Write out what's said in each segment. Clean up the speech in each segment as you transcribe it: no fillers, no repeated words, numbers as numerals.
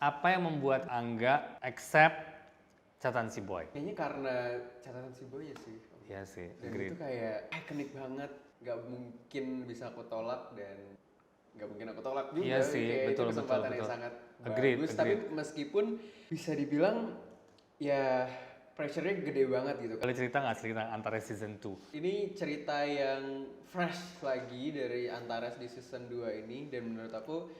Apa yang membuat Angga accept catatan si Boy? Kayaknya karena catatan si Boy ya sih. Iya sih, Dan agreed. itu kayak iconic banget, nggak mungkin bisa aku tolak dan nggak mungkin aku tolak juga. Iya sih, Kayak betul, itu kesempatan betul, yang betul. sangat Agreed, bagus. Tapi agreed. meskipun bisa dibilang ya pressure-nya gede banget gitu. Boleh cerita nggak cerita antara season 2? Ini cerita yang fresh lagi dari Antares di season 2 ini, dan menurut aku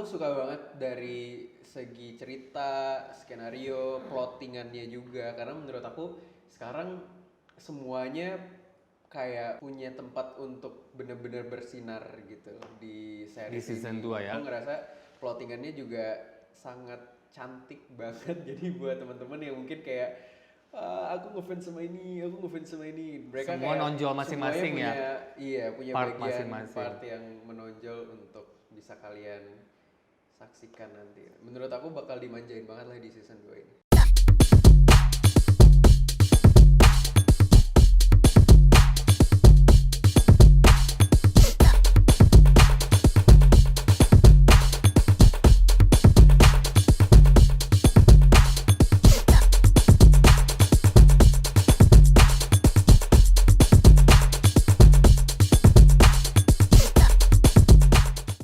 suka banget dari segi cerita, skenario, plottingannya juga, karena menurut aku sekarang semuanya kayak punya tempat untuk bener-bener bersinar gitu di Di series season ini. 2 ya? Aku ngerasa plottingannya juga sangat cantik banget. Jadi buat teman-teman yang mungkin kayak aku ngefans sama ini, aku ngefans sama ini. Mereka Semua kayak nonjol masing-masing semuanya ya? iya, punya Part bagian masing-masing. part yang menonjol untuk bisa kalian saksikan nanti. Menurut aku bakal dimanjain banget lah di season 2 ini.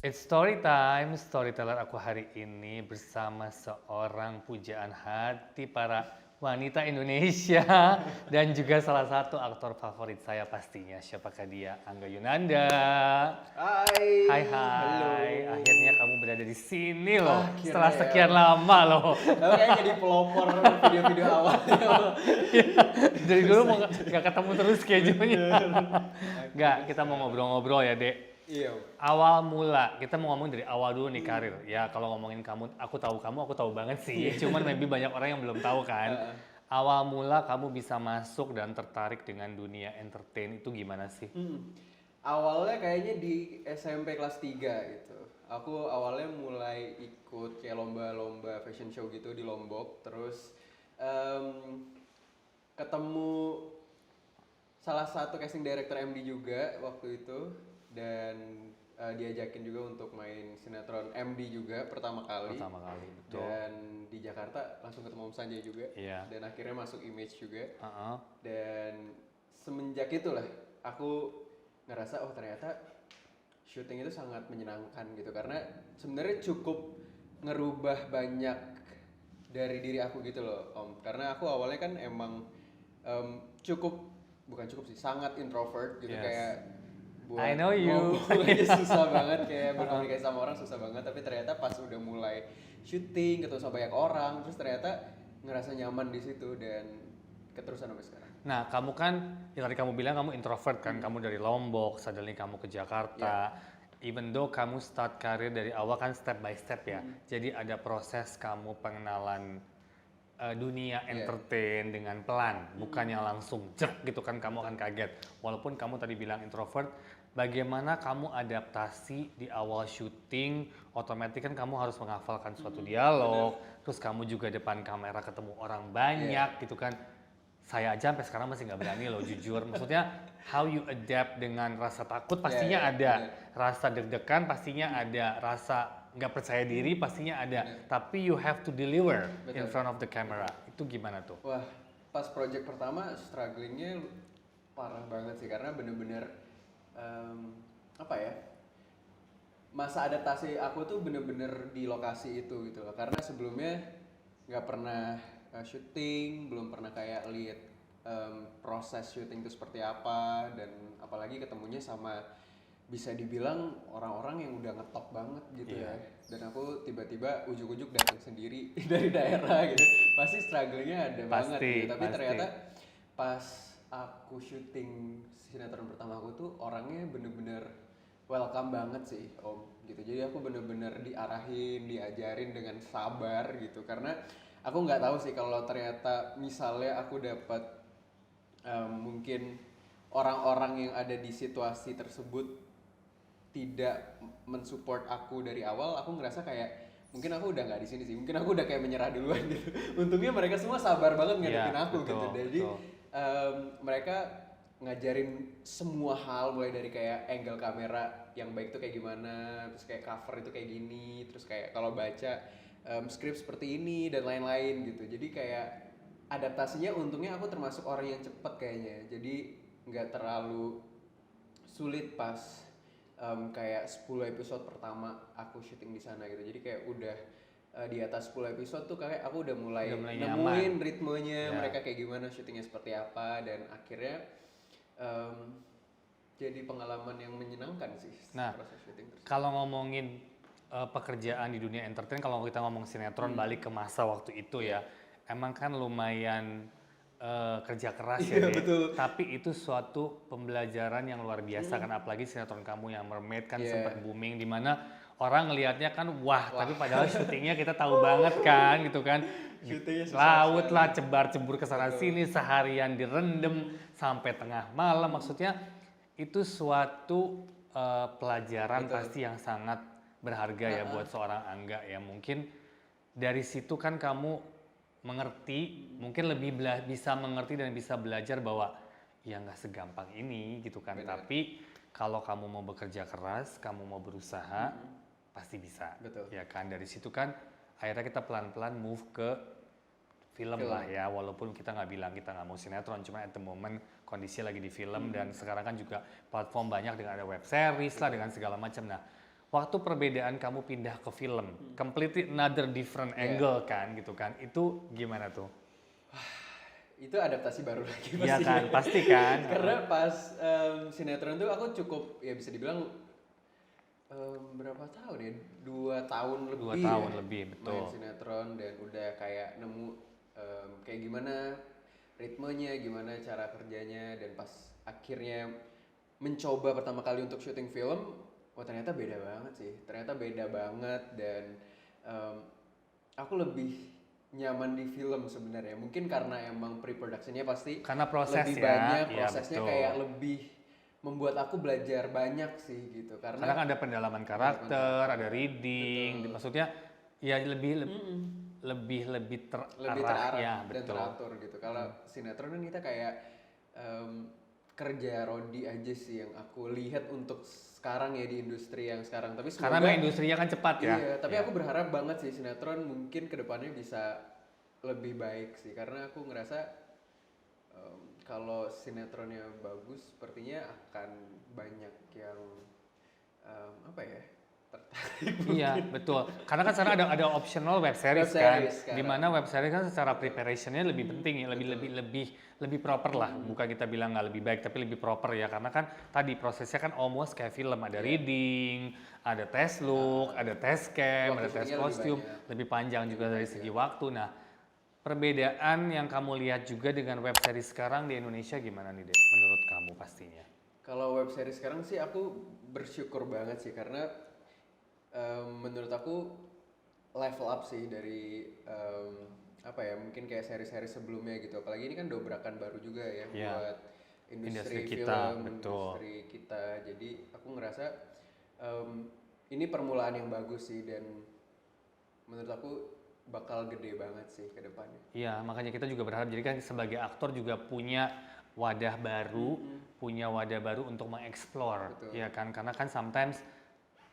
It's story time, storyteller aku hari ini bersama seorang pujaan hati para wanita Indonesia dan juga salah satu aktor favorit saya pastinya. Siapakah dia? Angga Yunanda. Hai. Hai Halo. akhirnya kamu berada di sini loh. Akhirnya Setelah ya. sekian lama loh. Aku kayak jadi pelopor video-video awalnya. Dari dulu mau nggak ketemu terus schedule-nya. Nggak, kita mau ngobrol-ngobrol ya, Dek. Iya. Awal mula, kita mau ngomong dari awal dulu nih karir. Ya kalau ngomongin kamu, aku tahu banget sih. Cuman maybe banyak orang yang belum tahu kan. Awal mula kamu bisa masuk dan tertarik dengan dunia entertain itu gimana sih? Awalnya kayaknya di SMP kelas 3 gitu. Aku awalnya mulai ikut kayak lomba-lomba fashion show gitu di Lombok. Terus ketemu salah satu casting director MD juga waktu itu, dan diajakin juga untuk main sinetron MD juga pertama kali. Betul. Dan di Jakarta langsung ketemu Om Sanjay juga. Iya. Dan akhirnya masuk Image juga. Uh-uh. Dan semenjak itulah aku ngerasa oh ternyata syuting itu sangat menyenangkan gitu, karena sebenarnya cukup ngerubah banyak dari diri aku gitu loh Om. Karena aku awalnya kan emang bukan cukup sih, sangat introvert gitu. Yes. Kayak buat I know you. ngomong aja susah banget, kayak berkomunikasi sama orang susah banget. Tapi ternyata pas udah mulai syuting ketemu sama banyak orang, terus ternyata ngerasa nyaman di situ dan keterusan sampai sekarang. Nah, kamu kan, yang tadi kamu bilang kamu introvert kan, kamu dari Lombok, suddenly kamu ke Jakarta. Even though kamu start karir dari awal kan step by step ya. Jadi ada proses kamu pengenalan dunia entertain dengan pelan, bukannya langsung jek gitu kan, kamu akan kaget. Walaupun kamu tadi bilang introvert, bagaimana kamu adaptasi di awal syuting? Otomatis kan kamu harus menghafalkan suatu dialog, terus kamu juga depan kamera ketemu orang banyak gitu kan. Saya aja sampai sekarang masih nggak berani loh jujur. Maksudnya how you adapt dengan rasa takut pastinya ada, rasa deg-degan pastinya ada, rasa nggak percaya diri pastinya ada. Tapi you have to deliver in front of the camera. Itu gimana tuh? Wah, pas project pertama strugglingnya parah banget sih, karena bener-bener apa ya, masa adaptasi aku tuh bener-bener di lokasi itu gitu loh. Karena sebelumnya nggak pernah syuting, belum pernah kayak lihat proses syuting itu seperti apa, dan apalagi ketemunya sama bisa dibilang orang-orang yang udah ngetop banget gitu ya. Dan aku tiba-tiba ujuk-ujuk datang sendiri dari daerah gitu, pasti strugglingnya ada banget gitu. Tapi ternyata pas aku syuting sinetron pertama aku tuh orangnya bener-bener welcome banget sih Om gitu. Jadi aku bener-bener diarahin, diajarin dengan sabar gitu, karena aku nggak tahu sih kalau ternyata misalnya aku dapat mungkin orang-orang yang ada di situasi tersebut tidak mensupport aku dari awal, aku ngerasa kayak mungkin aku udah nggak di sini sih, mungkin aku udah kayak menyerah duluan gitu. Untungnya mereka semua sabar banget ngadepin aku gitu. Jadi mereka ngajarin semua hal, mulai dari kayak angle kamera yang baik tuh kayak gimana, terus kayak cover itu kayak gini, terus kayak kalau baca skrip seperti ini dan lain-lain gitu. Jadi kayak adaptasinya untungnya aku termasuk orang yang cepet kayaknya. Jadi nggak terlalu sulit pas kayak 10 episode pertama aku syuting di sana gitu. Jadi kayak udah di atas 10 episode tuh kayak aku udah mulai nemuin ritmenya mereka kayak gimana, syutingnya seperti apa, dan akhirnya jadi pengalaman yang menyenangkan sih proses syuting tersebut. Kalau ngomongin pekerjaan di dunia entertain, kalau kita ngomong sinetron balik ke masa waktu itu ya, emang kan lumayan kerja keras ya, betul. Tapi itu suatu pembelajaran yang luar biasa kan, apalagi sinetron kamu yang Mermaid kan sempat booming, di mana orang ngelihatnya kan wah, tapi padahal syutingnya kita tahu banget kan gitu kan, laut lah, cebar-cebur ke sana sini, seharian direndam sampai tengah malam, maksudnya itu suatu pelajaran pasti yang sangat berharga ya buat seorang Angga ya. Mungkin dari situ kan kamu mengerti, mungkin lebih bisa mengerti dan bisa belajar bahwa ya nggak segampang ini gitu kan. Tapi kalau kamu mau bekerja keras, kamu mau berusaha, pasti bisa. Ya kan, dari situ kan akhirnya kita pelan-pelan move ke film lah ya, walaupun kita nggak bilang kita nggak mau sinetron, cuma at the moment kondisi lagi di film dan sekarang kan juga platform banyak dengan ada web series lah dengan segala macam. Nah, waktu perbedaan kamu pindah ke film, completely another different angle kan gitu kan, itu gimana tuh? Itu adaptasi baru lagi pasti. Iya kan, pasti kan. Karena pas sinetron tuh aku cukup ya bisa dibilang berapa tahun ya? 2 tahun lebih. 2 tahun lebih, betul. Main sinetron dan udah kayak nemu kayak gimana ritmenya, gimana cara kerjanya, dan pas akhirnya mencoba pertama kali untuk syuting film, wah ternyata beda banget sih. Ternyata beda banget dan aku lebih nyaman di film sebenarnya. Mungkin karena emang pre-productionnya pasti karena proses lebih ya, banyak, prosesnya kayak lebih membuat aku belajar banyak sih gitu. Karena kan ada pendalaman karakter, ada reading, maksudnya ya lebih terarah ya, dan teratur gitu. Kalau sinetron kan kita kayak kerja rodi aja sih yang aku lihat untuk sekarang ya di industri yang sekarang. Tapi semoga, karena industrinya kan cepat ya. Iya, tapi aku berharap banget sih sinetron mungkin kedepannya bisa lebih baik sih, karena aku ngerasa kalau sinetronnya bagus, sepertinya akan banyak yang apa ya, tertarik. Iya betul, karena kan sekarang ada optional web series kan, dimana web series kan secara preparationnya lebih penting ya, lebih proper lah, bukan kita bilang nggak lebih baik tapi lebih proper ya, karena kan tadi prosesnya kan almost kayak film, ada reading, ada test look, ada test cam, ada test kostum, lebih panjang juga dari segi waktu. Nah, perbedaan yang kamu lihat juga dengan web series sekarang di Indonesia gimana nih Dek, menurut kamu pastinya? Kalau web series sekarang sih aku bersyukur banget sih, karena menurut aku level up sih dari apa ya, mungkin kayak seri-seri sebelumnya gitu. Apalagi ini kan dobrakan baru juga ya buat industri kita, film, industri kita. Jadi aku ngerasa ini permulaan yang bagus sih, dan menurut aku bakal gede banget sih ke depannya. Iya, makanya kita juga berharap, jadi kan sebagai aktor juga punya wadah baru, untuk mengeksplor, ya kan? Karena kan sometimes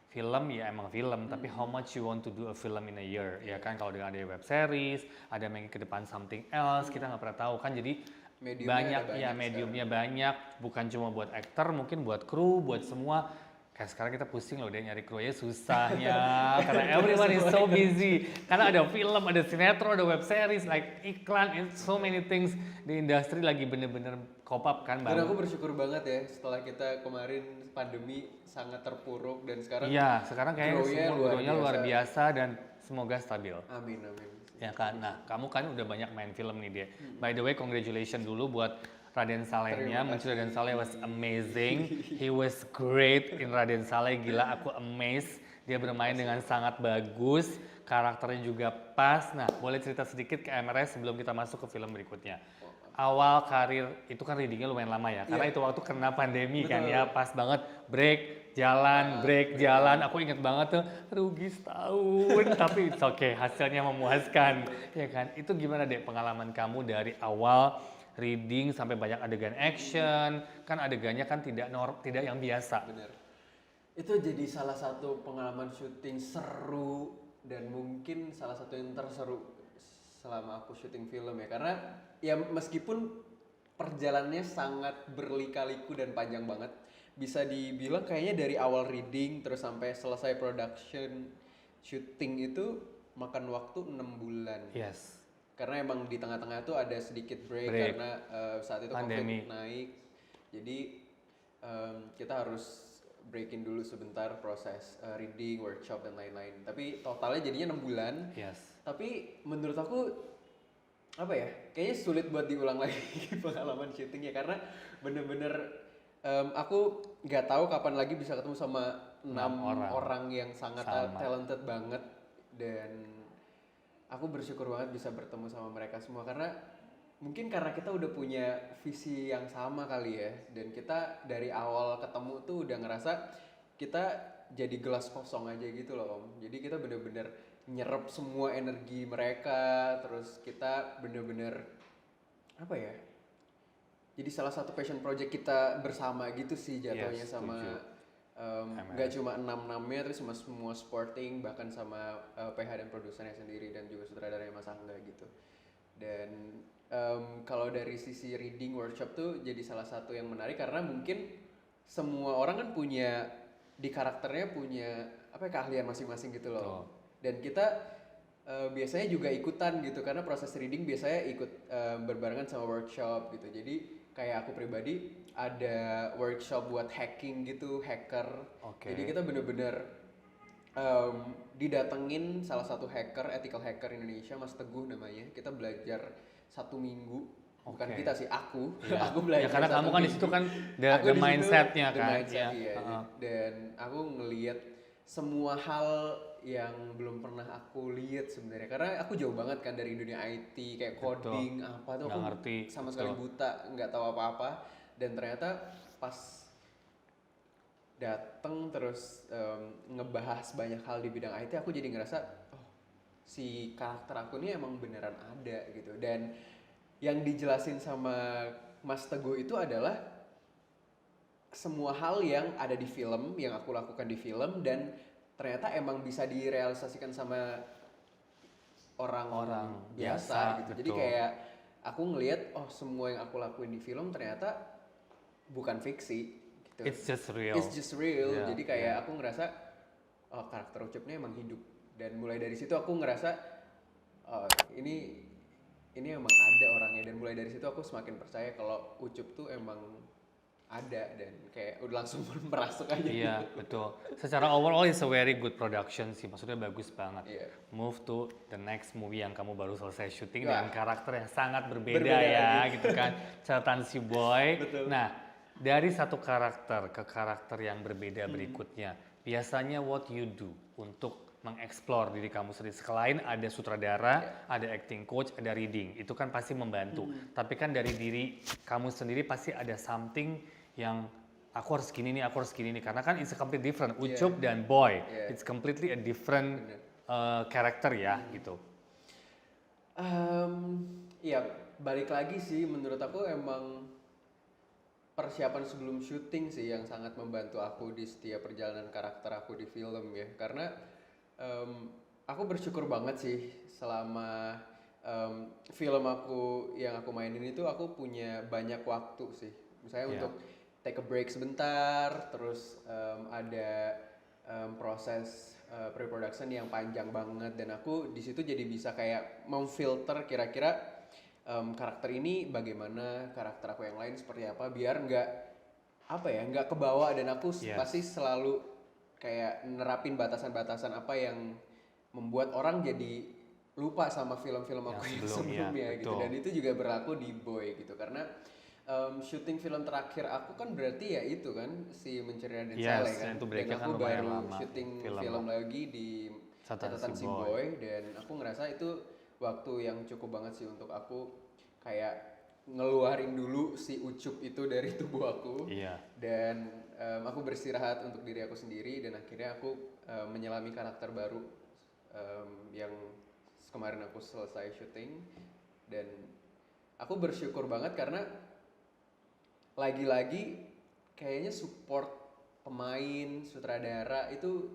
film ya emang film, tapi how much you want to do a film in a year, ya kan? Kalau dengan ada web series, ada main ke depan something else, kita nggak pernah tahu kan. Jadi mediumnya banyak, bukan cuma buat aktor, mungkin buat kru, buat semua. Kayak sekarang kita pusing loh, nyari kru aja susahnya, karena everyone is so busy. Karena ada film, ada sinetron, ada web series, like iklan, and so many things di industri lagi bener-bener pop up kan. Dan aku bersyukur banget ya, setelah kita kemarin pandemi sangat terpuruk, dan sekarang sekarang kayaknya semua luar biasa dan semoga stabil. Amin. Ya kan, nah kamu kan udah banyak main film nih dia. By the way, congratulations dulu buat Raden Salehnya. Muncul Raden Saleh was amazing. He was great in Raden Saleh, gila aku amazed. Dia bermain dengan sangat bagus, karakternya juga pas. Nah, boleh cerita sedikit ke MRS sebelum kita masuk ke film berikutnya. Awal karir itu kan readingnya lumayan lama ya, karena itu waktu kena pandemi kan ya, pas banget break jalan. Aku inget banget tuh, rugi setahun, tapi it's okay, hasilnya memuaskan, ya kan? Itu gimana deh pengalaman kamu dari awal reading sampai banyak adegan action, kan adegannya kan tidak yang biasa. Bener. Itu jadi salah satu pengalaman syuting seru dan mungkin salah satu yang terseru selama aku syuting film ya, karena ya meskipun perjalanannya sangat berlika-liku dan panjang banget, bisa dibilang kayaknya dari awal reading terus sampai selesai production syuting itu makan waktu 6 bulan. Yes. Karena emang di tengah-tengah tuh ada sedikit break, Break. karena saat itu Pandemi. COVID naik. Jadi kita harus breakin dulu sebentar proses reading, workshop dan lain-lain. Tapi totalnya jadinya 6 bulan. Yes. Tapi menurut aku apa ya? Kayaknya sulit buat diulang lagi pengalaman syutingnya, karena bener-bener aku nggak tahu kapan lagi bisa ketemu sama 6 orang yang sangat talented banget, dan aku bersyukur banget bisa bertemu sama mereka semua, karena mungkin karena kita udah punya visi yang sama kali ya, dan kita dari awal ketemu tuh udah ngerasa kita jadi gelas kosong aja gitu loh Om. Jadi kita bener-bener nyerap semua energi mereka, terus kita bener-bener apa ya, jadi salah satu passion project kita bersama gitu sih jatuhnya. Yes, sama nggak cuma 6-6-nya, terus sama semua supporting, bahkan sama PH dan produsernya sendiri dan juga sutradaranya Mas Angga gitu. Dan kalau dari sisi reading workshop tuh jadi salah satu yang menarik, karena mungkin semua orang kan punya di karakternya punya apa ya, keahlian masing-masing gitu loh. Dan kita biasanya juga ikutan gitu, karena proses reading biasanya ikut berbarengan sama workshop gitu. Jadi kayak aku pribadi ada workshop buat hacking gitu, hacker. Jadi kita bener-bener didatengin salah satu hacker, ethical hacker Indonesia, Mas Teguh namanya. Kita belajar 1 minggu. Bukan kita sih, aku. Aku belajar. Ya karena kamu kan di situ kan the mindsetnya kan. Mindset, iya. Dan aku ngelihat semua hal yang belum pernah aku lihat sebenarnya, karena aku jauh banget kan dari dunia IT, kayak coding apa tuh aku ngerti, sama sekali buta, nggak tahu apa-apa. Dan ternyata pas dateng terus ngebahas banyak hal di bidang IT, aku jadi ngerasa oh, si karakter aku ini emang beneran ada gitu. Dan yang dijelasin sama Mas Teguh itu adalah semua hal yang ada di film, yang aku lakukan di film, dan ternyata emang bisa direalisasikan sama orang biasa gitu. Betul. Jadi kayak aku ngelihat oh semua yang aku lakuin di film ternyata bukan fiksi gitu. It's just real. Yeah, jadi kayak aku ngerasa oh karakter Ucup-nya emang hidup, dan mulai dari situ aku ngerasa oh ini emang ada orangnya, dan mulai dari situ aku semakin percaya kalau Ucup tuh emang ada, dan kayak udah langsung merasuk aja. Iya, gitu. Betul. Secara overall it's a very good production sih, maksudnya bagus banget. Move to the next movie yang kamu baru selesai syuting dengan karakter yang sangat berbeda ya, gitu kan. Catatan si Boy. Betul. Nah, dari satu karakter ke karakter yang berbeda berikutnya, biasanya what you do untuk mengeksplor diri kamu sendiri. Selain ada sutradara, ada acting coach, ada reading, itu kan pasti membantu. Tapi kan dari diri kamu sendiri pasti ada something yang aku harus gini nih, karena kan it's a completely different. Ucup dan Boy, it's completely a different karakter ya, gitu. Ya balik lagi sih, menurut aku emang persiapan sebelum syuting sih yang sangat membantu aku di setiap perjalanan karakter aku di film ya. Karena aku bersyukur banget sih selama film aku yang aku mainin itu aku punya banyak waktu sih. Misalnya untuk take a break sebentar, terus ada proses pre-production yang panjang banget, dan aku di situ jadi bisa kayak memfilter kira-kira karakter ini bagaimana, karakter aku yang lain seperti apa, biar nggak kebawa, dan aku pasti selalu kayak nerapin batasan-batasan apa yang membuat orang jadi lupa sama film-film aku yang sebelumnya gitu. Dan itu juga berlaku di Boy gitu, karena syuting film terakhir aku kan berarti ya itu kan si Mencari Raden Saleh kan, dan aku kan baru syuting film lagi di Catatan si Boy, dan aku ngerasa itu waktu yang cukup banget sih untuk aku kayak ngeluarin dulu si Ucup itu dari tubuh aku, dan aku beristirahat untuk diri aku sendiri, dan akhirnya aku menyelami karakter baru yang kemarin aku selesai syuting. Dan aku bersyukur banget karena lagi-lagi kayaknya support pemain, sutradara itu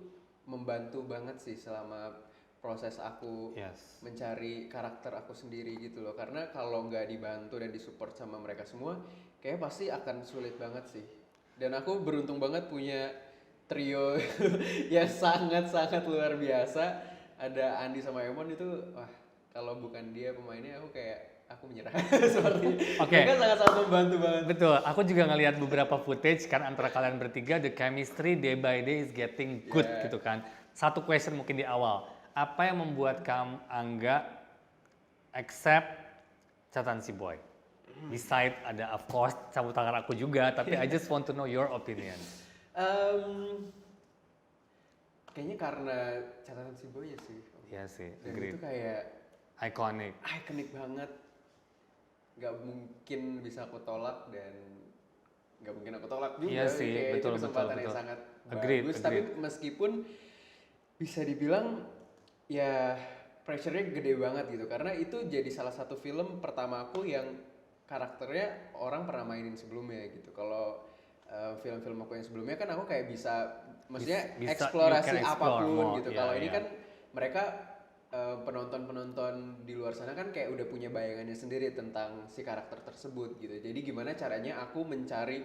membantu banget sih selama proses aku Yes. mencari karakter aku sendiri gitu loh. Karena kalau nggak dibantu dan disupport sama mereka semua, kayak pasti akan sulit banget sih. Dan aku beruntung banget punya trio yang sangat-sangat luar biasa. Ada Andi sama Emon itu, wah kalau bukan dia pemainnya aku menyerah. Seperti Oke. mereka sangat-sangat membantu banget. Betul, aku juga ngelihat beberapa footage kan antara kalian bertiga, the chemistry day by day is getting good Yeah. gitu kan. Satu question mungkin di awal, apa yang membuat kamu Angga accept catatan si Boy? Beside ada of course campur tangan aku juga, tapi I just want to know your opinion. Em, Kayaknya karena catatan si Boy ya sih. Iya sih, Dan agreed. itu kayak Iconic. ikonik banget. Gak mungkin bisa aku tolak dan gak mungkin aku tolak juga. Iya sih, Kayak betul, itu kesempatan betul, yang betul. sangat Agreed, bagus. agreed. Tapi meskipun bisa dibilang ya pressure-nya gede banget gitu. Karena itu jadi salah satu film pertama aku yang karakternya orang pernah mainin sebelumnya gitu. Kalau film-film aku yang sebelumnya kan aku kayak bisa, maksudnya Bisa, eksplorasi you can explore apapun more, gitu. iya, Kalau ini iya. kan mereka penonton-penonton di luar sana kan kayak udah punya bayangannya sendiri tentang si karakter tersebut gitu. Jadi gimana caranya aku mencari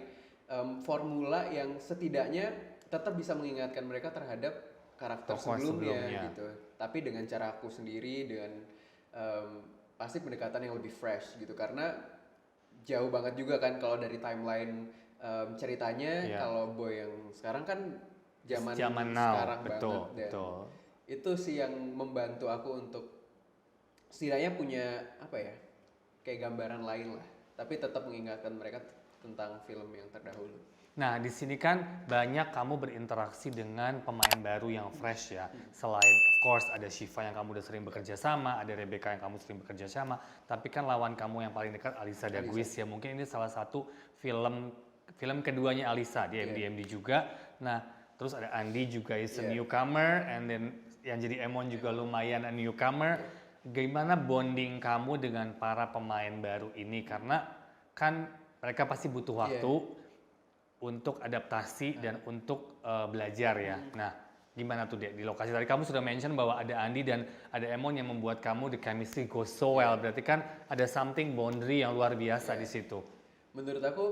formula yang setidaknya tetap bisa mengingatkan mereka terhadap karakter Tokoh sebelumnya sebelumnya. gitu. Tapi dengan cara aku sendiri, dengan pasti pendekatan yang lebih fresh gitu. Karena jauh banget juga kan kalau dari timeline ceritanya. Iya. Kalau Boy yang sekarang kan Zaman now, sekarang betul, banget, dan betul. itu sih yang membantu aku untuk setidaknya punya apa ya, kayak gambaran lain lah, tapi tetap mengingatkan mereka tentang film yang terdahulu. Nah, di sini kan banyak kamu berinteraksi dengan pemain baru yang fresh ya. Selain of course ada Shiva yang kamu udah sering bekerja sama, ada Rebecca yang kamu sering bekerja sama, tapi kan lawan kamu yang paling dekat Alisa Daguis ya. Mungkin ini salah satu film keduanya Alisa di MDMD juga. Nah, terus ada Andi juga is a newcomer, and then yang jadi Emon juga lumayan a newcomer. Gimana bonding kamu dengan para pemain baru ini? Karena kan mereka pasti butuh waktu untuk adaptasi dan untuk belajar ya. Nah, gimana tuh Dek di lokasi? Tadi kamu sudah mention bahwa ada Andi dan ada Emon yang membuat kamu the chemistry goes so well. Berarti kan ada something boundary yang luar biasa di situ. Menurut aku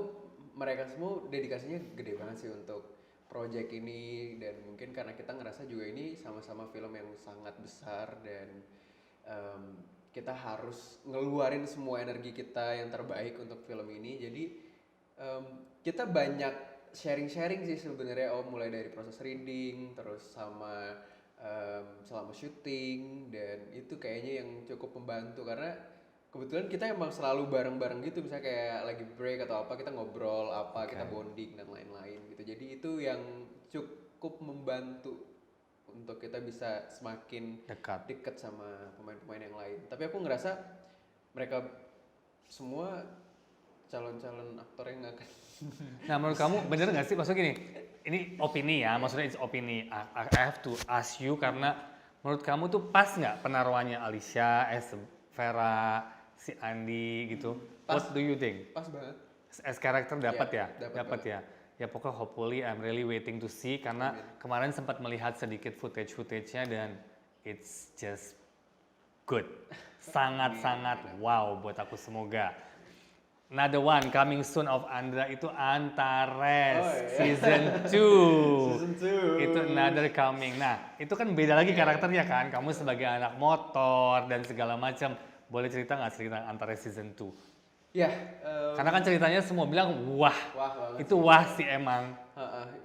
mereka semua dedikasinya gede banget sih untuk project ini, dan mungkin karena kita ngerasa juga ini sama-sama film yang sangat besar dan kita harus ngeluarin semua energi kita yang terbaik untuk film ini. Jadi kita banyak sharing-sharing sih sebenarnya, mulai dari proses reading terus sama selama syuting, dan itu kayaknya yang cukup membantu karena kebetulan kita emang selalu bareng-bareng gitu, misalnya kayak lagi break atau apa kita ngobrol apa, kita bonding dan lain-lain gitu. Jadi itu yang cukup membantu untuk kita bisa semakin dekat sama pemain-pemain yang lain. Tapi aku ngerasa mereka semua calon-calon aktor yang akan. Nah, menurut kamu bener nggak sih? Maksudnya gini, ini opini ya, maksudnya it's opini. I have to ask you karena menurut kamu tuh pas nggak penaruhannya Alicia, Vera, si Andi gitu? Pas. What do you think? Pas banget. As karakter dapat ya? Dapat Ya. Ya pokoknya hopefully I'm really waiting to see karena kemarin sempat melihat sedikit footage-nya dan it's just good. Sangat-sangat wow buat aku, semoga. Another one coming soon of Andra itu Antares season 2. Season 2. Itu another coming. Nah, itu kan beda lagi karakternya kan. Kamu sebagai anak motor dan segala macam. Boleh cerita nggak cerita Antares season 2? Ya, Karena kan ceritanya semua bilang wah. banget. Itu wah sih emang.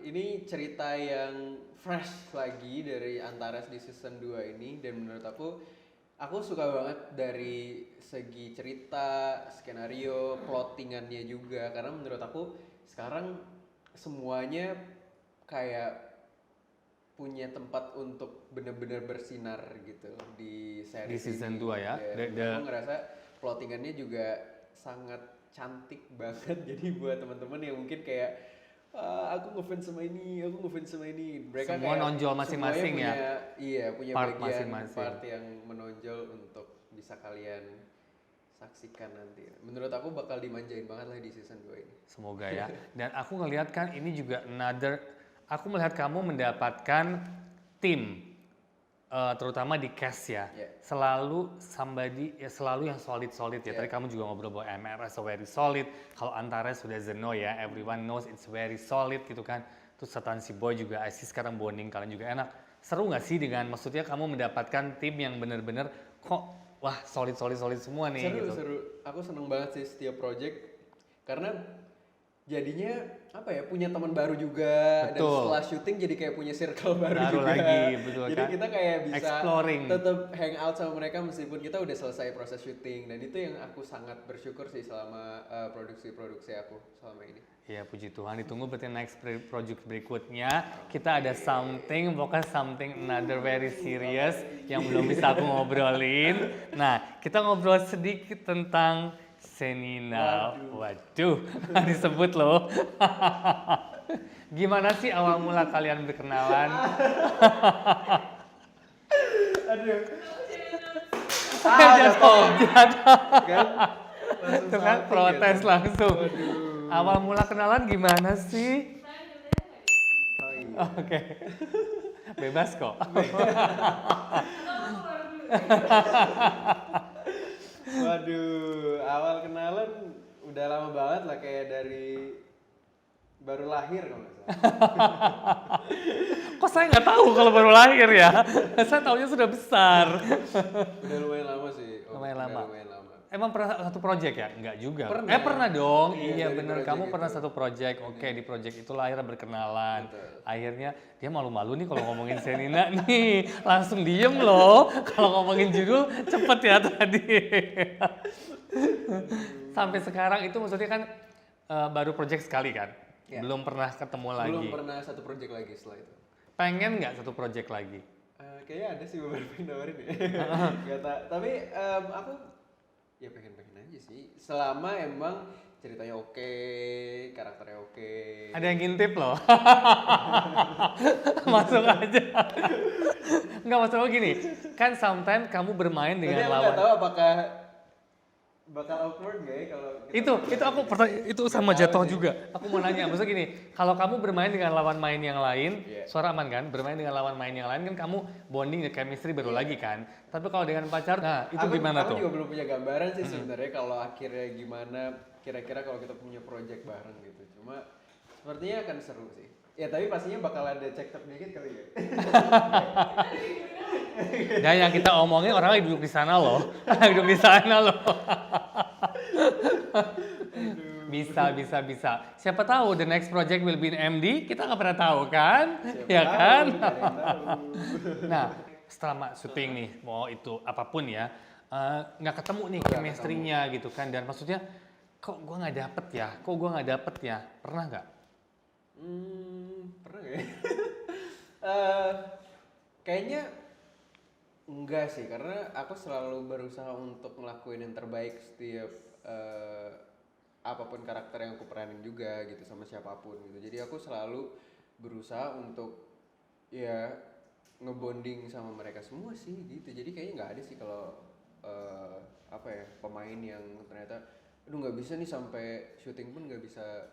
Ini cerita yang fresh lagi dari Antares di season 2 ini, dan menurut aku suka banget dari segi cerita, skenario, plottingannya juga, karena menurut aku sekarang semuanya kayak punya tempat untuk benar-benar bersinar gitu di series Di season ini. 2 ya. Aku ngerasa plottingannya juga sangat cantik banget. Jadi buat teman-teman yang mungkin kayak aku ngefans sama ini, mereka Semua kayak nonjol masing-masing semuanya ya? Iya, punya Part bagian masing-masing. part yang menonjol untuk bisa kalian saksikan nanti. Menurut aku bakal dimanjain banget lah di season 2 ini. Semoga ya. Dan aku ngelihat kan ini juga aku melihat kamu mendapatkan tim terutama di cast ya, Yeah. selalu selalu yang solid ya. Tadi kamu juga ngobrol bahwa MRS so very solid. Kalau Antares sudah Zeno ya, everyone knows it's very solid gitu kan. Terus Satan si Boy juga, I see sekarang bonding kalian juga enak. Seru nggak sih dengan maksudnya kamu mendapatkan tim yang bener-bener kok wah solid semua nih Seru, gitu. seru. Aku seneng banget sih setiap project karena jadinya apa ya, punya teman baru juga. Dan Betul. setelah syuting jadi kayak punya circle baru Baru juga. lagi, betul Jadi kan? kita kayak bisa Exploring. tetap hang out sama mereka meskipun kita udah selesai proses syuting. Dan itu yang aku sangat bersyukur sih selama produksi-produksi aku selama ini. Ya puji Tuhan, ditunggu berarti next project berikutnya kita ada something, pokoknya something another very serious yang belum bisa aku ngobrolin. Nah, kita ngobrol sedikit tentang Shenina. Waduh, disebut loh. Gimana sih awal mula kalian berkenalan? Aduh. Jatuh. Kan? Itu kan protes langsung. Awal mula kenalan gimana sih? Oh iya. Oke. Bebas kok. Waduh, awal kenalan udah lama banget lah, kayak dari baru lahir kalau nggak salah. Kok saya nggak tahu kalau baru lahir ya? Saya taunya sudah besar. Udah lumayan lama sih. Lumayan udah lama. Lumayan lama. Emang pernah satu project ya? Enggak juga. Pernah. Pernah dong. Iya, Iya dari bener. project Kamu pernah itu. satu project. Oke, di project itu akhirnya berkenalan. Betul. Akhirnya dia malu-malu nih kalau ngomongin Shenina nih. Langsung diem loh. Kalau ngomongin judul cepet ya tadi. Sampai sekarang itu maksudnya kan baru project sekali kan? Ya. Belum pernah ketemu lagi. Belum pernah satu project lagi setelah itu. Pengen nggak satu project lagi? Kayaknya ada sih beberapa yang nawarin ya. Gak tau. Tapi aku ya pengen aja sih. Selama emang ceritanya oke, karakternya oke. Ada yang ngintip loh. Masuk aja. Nggak masuk gini. Kan sometimes kamu bermain Tapi dengan aku lawan. nggak tahu apakah bakal awkward gak ya kalau kita Itu aku itu sama jatuh juga. Aku mau nanya, maksudnya gini, kalau kamu bermain dengan lawan main yang lain, Iya. suara aman kan? Bermain dengan lawan main yang lain kan kamu bonding dan chemistry baru lagi kan. Tapi kalau dengan pacar, nah itu gimana aku tuh? juga belum punya gambaran sih sebenarnya kalau akhirnya gimana kira-kira kalau kita punya project bareng gitu. Cuma sepertinya akan seru sih. Ya tapi pastinya bakal ada cekcok dikit kali ya. Dan yang kita omongin orang lagi duduk di sana loh. Duduk di sana loh. Bisa. Siapa tahu the next project will be in MD, kita nggak pernah tahu kan? Siapa Ya tahu, kan? nggak ada yang tahu. Nah, setelah syuting nih, mau itu apapun ya, nggak ketemu nih chemistry-nya gitu kan. Dan maksudnya, kok gue nggak dapet ya? Pernah nggak? Pernah gak ya? Kayaknya enggak sih, karena aku selalu berusaha untuk ngelakuin yang terbaik setiap apapun karakter yang aku peranin juga gitu, sama siapapun gitu. Jadi aku selalu berusaha untuk ya ngebonding sama mereka semua sih gitu. Jadi kayaknya nggak ada sih kalau apa ya, pemain yang ternyata aduh nggak bisa nih sampai syuting pun nggak bisa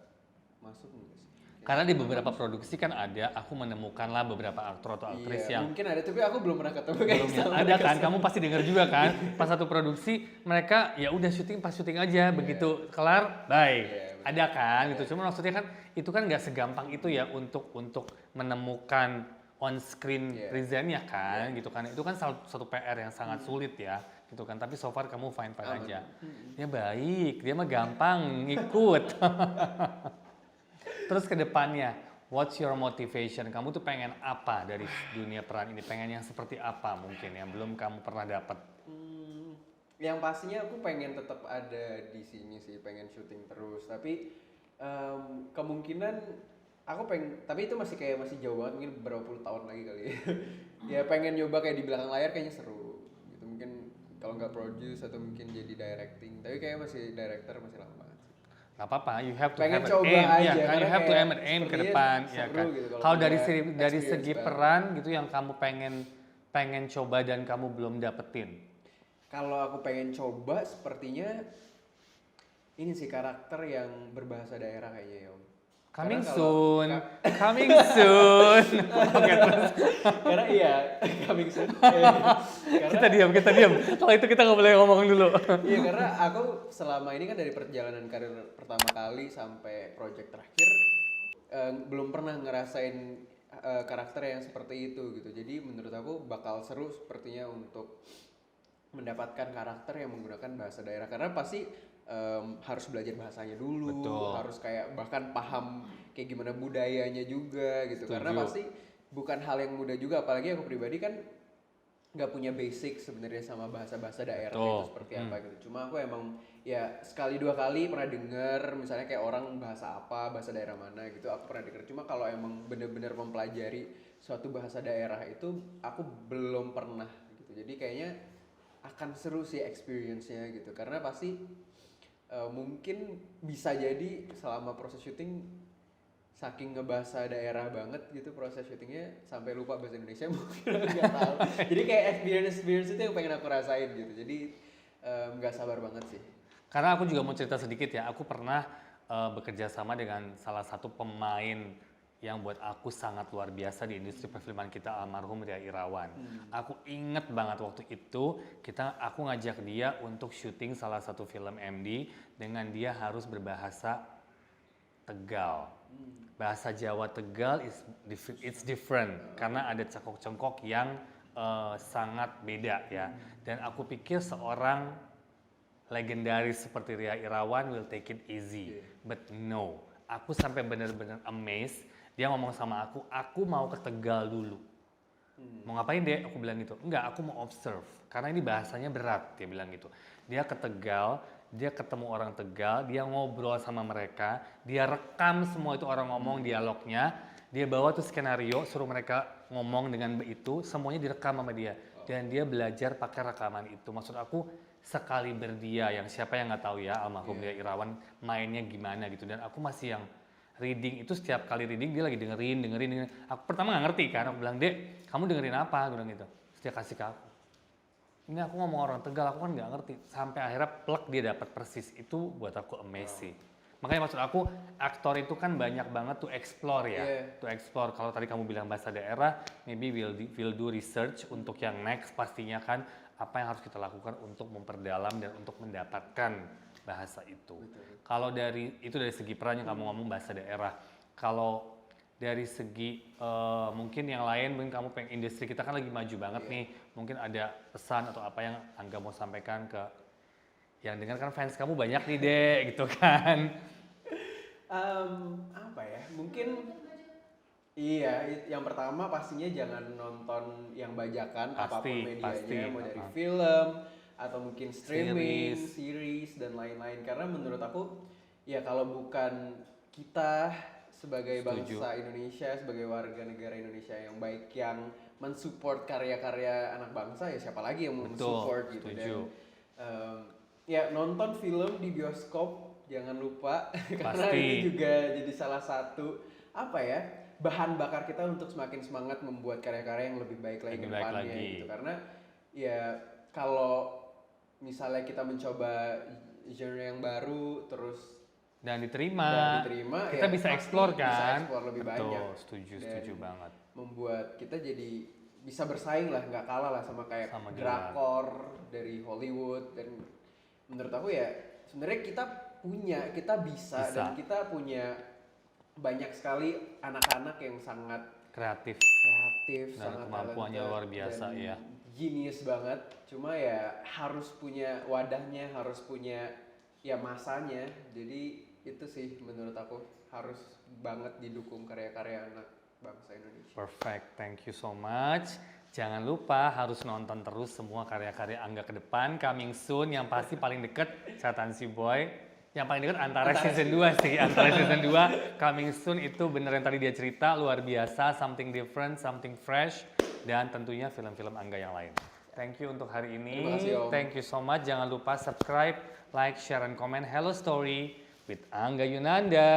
masuk, nggak sih. Karena di beberapa produksi kan ada, aku menemukanlah beberapa aktor atau aktris Iya, yang mungkin ada, tapi aku belum pernah ketemu kayak belum sama ada mereka kan, semua. kamu pasti dengar juga kan, pas satu produksi mereka ya udah syuting pas syuting aja, begitu kelar, bye. Iya, Ada kan, gitu. Cuma maksudnya kan itu kan nggak segampang itu ya untuk menemukan on screen Iya. presentnya kan, gitu kan. Itu kan satu PR yang sangat sulit ya, gitu kan. Tapi so far kamu fine aja. Dia baik, dia mah gampang ngikut. Terus ke depannya, what's your motivation? Kamu tuh pengen apa dari dunia peran ini? Pengen yang seperti apa mungkin yang belum kamu pernah dapat? Yang pastinya aku pengen tetap ada di sini sih, pengen syuting terus. Tapi kemungkinan aku pengen, tapi itu masih jauh banget, mungkin beberapa puluh tahun lagi kali ya. Ya pengen nyoba kayak di belakang layar, kayaknya seru. Gitu mungkin kalau nggak produce atau mungkin jadi directing. Tapi kayaknya masih director masih lama banget sih. Gak apa-apa, you have to Pengen have coba an aim, aja, ya kan? You karena have to kayak have an aim ke sepertinya depan, ya seru kan? gitu kalau Kalau dari punya dari experience segi baru. peran gitu yang kamu pengen coba dan kamu belum dapetin. Kalau aku pengen coba sepertinya ini sih karakter yang berbahasa daerah kayaknya ya Om. Coming Karena soon, coming soon. Oke, terus karena iya coming soon. kita diam. Kalau itu kita nggak boleh ngomong dulu. Iya, karena aku selama ini kan dari perjalanan karir pertama kali sampai project terakhir belum pernah ngerasain karakter yang seperti itu gitu. Jadi menurut aku bakal seru sepertinya untuk mendapatkan karakter yang menggunakan bahasa daerah, karena pasti harus belajar bahasanya dulu, Betul. harus kayak bahkan paham kayak gimana budayanya juga gitu. Karena Setuju. pasti bukan hal yang mudah juga, apalagi aku pribadi kan nggak punya basic sebenarnya sama bahasa-bahasa daerah itu seperti apa gitu. Cuma aku emang ya sekali dua kali pernah denger misalnya kayak orang bahasa apa, bahasa daerah mana gitu aku pernah denger. Cuma kalau emang bener-bener mempelajari suatu bahasa daerah itu aku belum pernah gitu. Jadi kayaknya akan seru sih experience-nya gitu, karena pasti mungkin bisa jadi selama proses syuting saking ngebahasa daerah banget gitu proses syutingnya sampai lupa bahasa Indonesia mungkin nggak tahu. Jadi kayak experience itu yang pengen aku rasain gitu. Jadi nggak sabar banget sih. Karena aku juga mau cerita sedikit ya, aku pernah bekerja sama dengan salah satu pemain yang buat aku sangat luar biasa di industri perfilman kita, almarhum Ria Irawan. Aku inget banget waktu itu aku ngajak dia untuk syuting salah satu film MD dengan dia harus berbahasa Tegal. Bahasa Jawa Tegal it's different karena ada cengkok-cengkok yang sangat beda ya. Dan aku pikir seorang legendaris seperti Ria Irawan will take it easy, but no. Aku sampai benar-benar amazed. Dia ngomong sama aku mau ke Tegal dulu. Mau ngapain deh? Aku bilang gitu. Enggak, aku mau observe. Karena ini bahasanya berat, dia bilang gitu. Dia ke Tegal, dia ketemu orang Tegal, dia ngobrol sama mereka, dia rekam semua itu orang ngomong dialognya, dia bawa tuh skenario, suruh mereka ngomong dengan itu, semuanya direkam sama dia. Dan dia belajar pakai rekaman itu. Maksud aku, sekali berdia, yang siapa yang nggak tahu ya, almarhum Ria Irawan mainnya gimana gitu. Dan aku masih yang reading itu setiap kali reading dia lagi dengerin. Aku pertama nggak ngerti kan, aku bilang, "Dek, kamu dengerin apa?" Aku bilang gitu. Terus dia kasih ke aku. Ini aku ngomong orang Tegal, aku kan nggak ngerti. Sampai akhirnya plek dia dapat persis. Itu buat aku amazing. Makanya maksud aku, aktor itu kan banyak banget to explore ya. To explore, kalau tadi kamu bilang bahasa daerah, maybe we'll do research untuk yang next pastinya kan, apa yang harus kita lakukan untuk memperdalam dan untuk mendapatkan bahasa itu. Kalau dari segi peran yang kamu ngomong bahasa daerah. Kalau dari segi mungkin yang lain, mungkin kamu pengen industri kita kan lagi maju banget nih. Mungkin ada pesan atau apa yang Angga mau sampaikan ke yang dengar kan fans kamu banyak nih deh gitu kan. Apa ya? Mungkin iya, yang pertama pastinya jangan nonton yang bajakan apapun medianya, mau dari film atau mungkin streaming, series dan lain-lain. Karena menurut aku ya kalau bukan kita sebagai bangsa Indonesia, sebagai warga negara Indonesia yang baik yang mensupport karya-karya anak bangsa, ya siapa lagi yang mau mensupport gitu. Dan ya nonton film di bioskop jangan lupa karena itu juga jadi salah satu apa ya, bahan bakar kita untuk semakin semangat membuat karya-karya yang lebih baik lagi ke depannya gitu. Karena ya kalau misalnya kita mencoba genre yang baru terus dan diterima kita ya bisa explore kan, bisa explore lebih banyak. Setuju banget. Membuat kita jadi bisa bersaing lah, nggak kalah lah sama kayak drakor dari Hollywood. Dan menurut aku ya sebenarnya kita bisa dan kita punya banyak sekali anak-anak yang sangat kreatif dan sangat kemampuannya luar biasa ya, genius banget. Cuma ya harus punya wadahnya, harus punya ya masanya. Jadi itu sih menurut aku harus banget didukung karya-karya anak bangsa Indonesia. Perfect, thank you so much. Jangan lupa harus nonton terus semua karya-karya Angga ke depan, coming soon. Yang pasti paling deket catatan si Boy. Yang paling deket antara season 2 sih, antara season 2 coming soon. Itu bener yang tadi dia cerita, luar biasa, something different, something fresh, dan tentunya film-film Angga yang lain. Thank you untuk hari ini. Terima kasih, Om. Thank you so much. Jangan lupa subscribe, like, share, and comment Hello Story with Angga Yunanda.